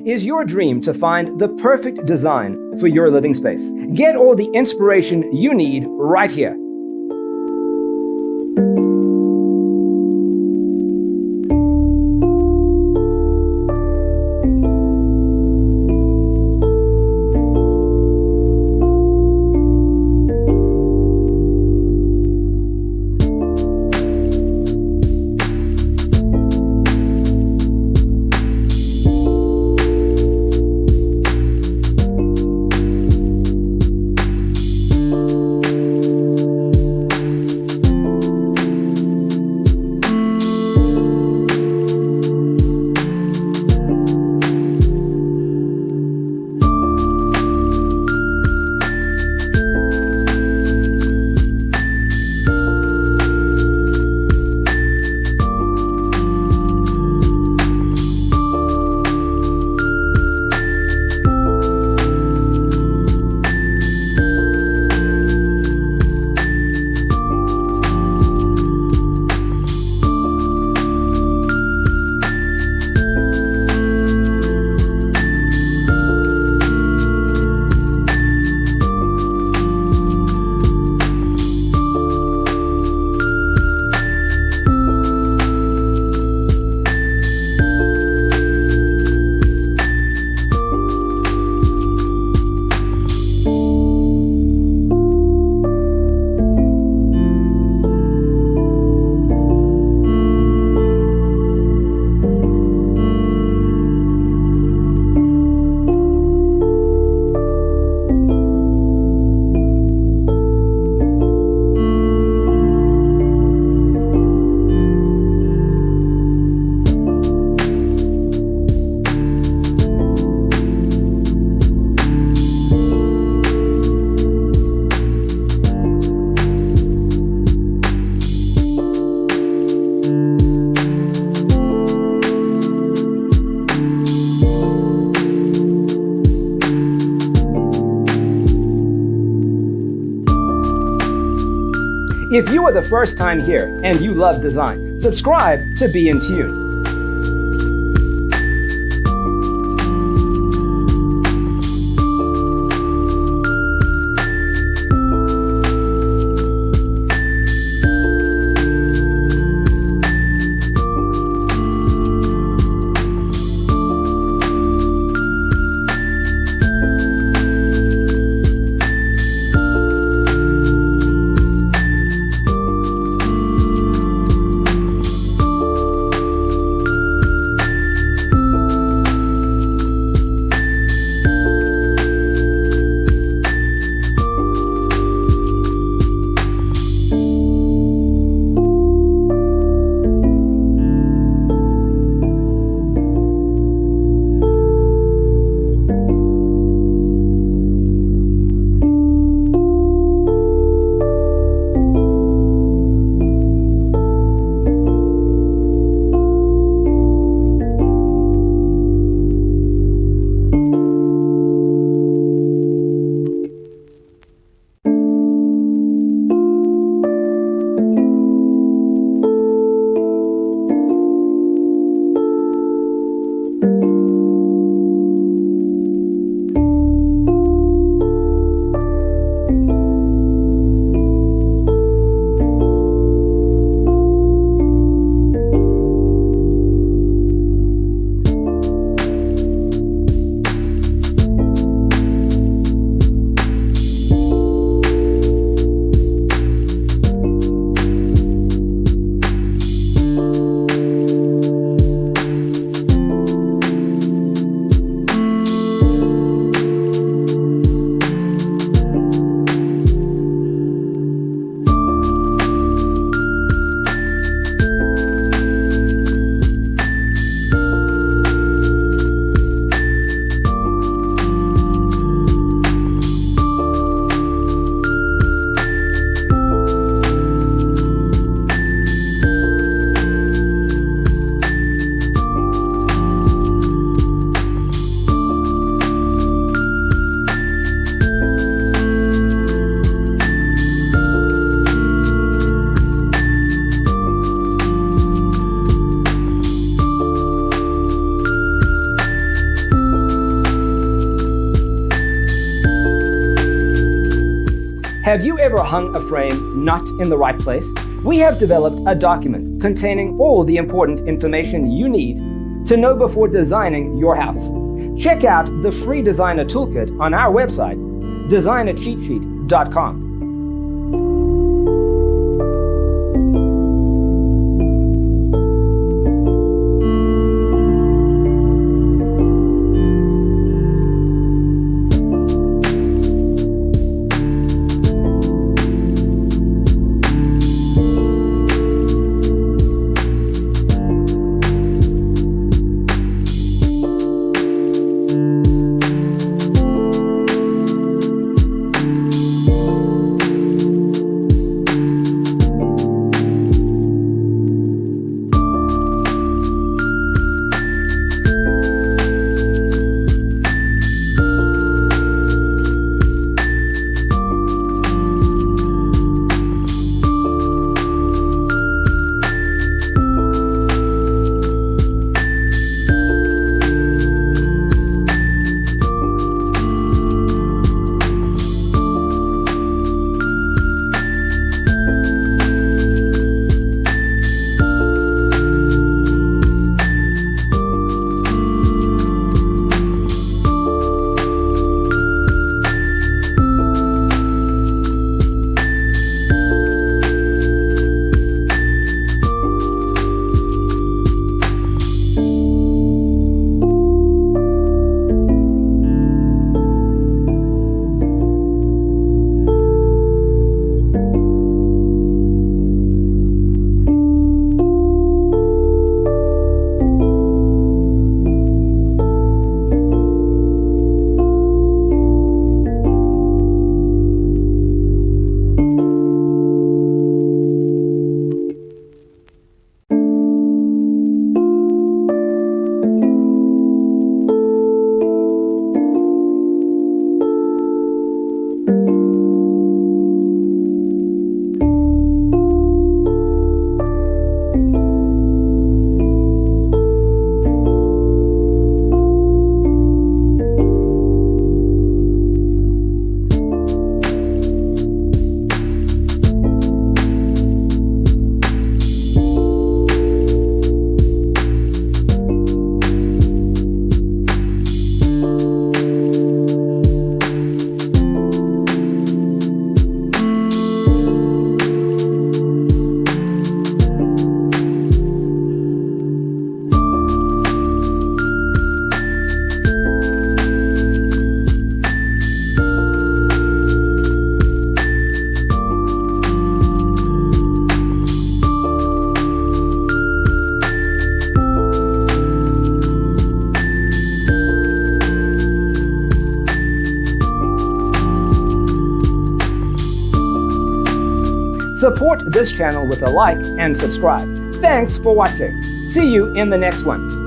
Is your dream to find the perfect design for your living space? Get all the inspiration you need right here. If you are the first time here and you love design, subscribe to Be in Tune. Have you ever hung a frame not in the right place? We have developed a document containing all the important information you need to know before designing your house. Check out the free designer toolkit on our website, designercheatsheet.com. Support this channel with a like and subscribe. Thanks for watching. See you in the next one.